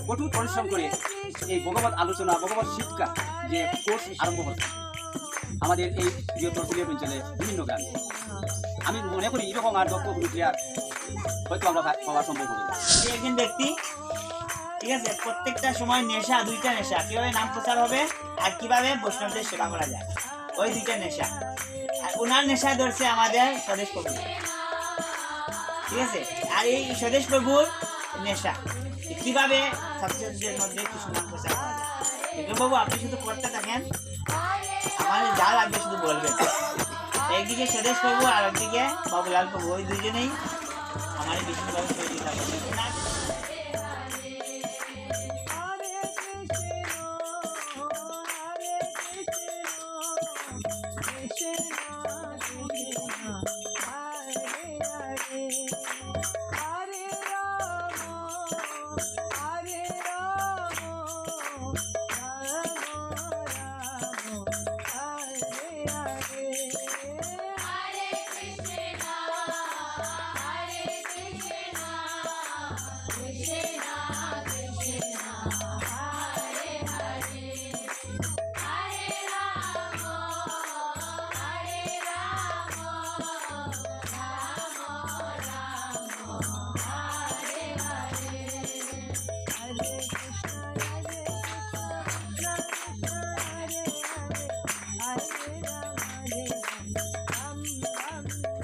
কঠোর পরিশ্রম করে এই ভগবত আলোচনা ভগবত শিক্ষা যে কোর্স আরম্ভ করছে আমাদের এই বৃহত্তর সিলেট অঞ্চলে বিভিন্ন গ্রামে। আমি মনে করি এরকম আর দক্ষ কোনো প্লেয়ার হয়তো আমরা পাওয়া সম্ভব হবে না। একজন ব্যক্তি, ঠিক আছে, প্রত্যেকটা সময় নেশা, দুইটা নেশা, কিভাবে নাম প্রচার হবে আর কিভাবে বৈষ্ণবদের সেবা করা যায়, ওই দুইটা নেশা। আর ওনার নেশা ধরছে আমাদের স্বদেশ প্রভু, ঠিক আছে। আর এই স্বদেশ প্রভুর নেশা কিভাবে ছাত্রছাত্রীদের মধ্যে কৃষ্ণ নাম প্রচার করা যায়। বাবু আপনি শুধু করতে থাকেন, আমাদের যা লাগবে শুধু বলবেন। একদিকে স্বদেশ প্রভু আর একদিকে বাবুলাল প্রভু, ওই দুজনেই আমার বিষ্ণুভাবে সহযোগিতা করবেন।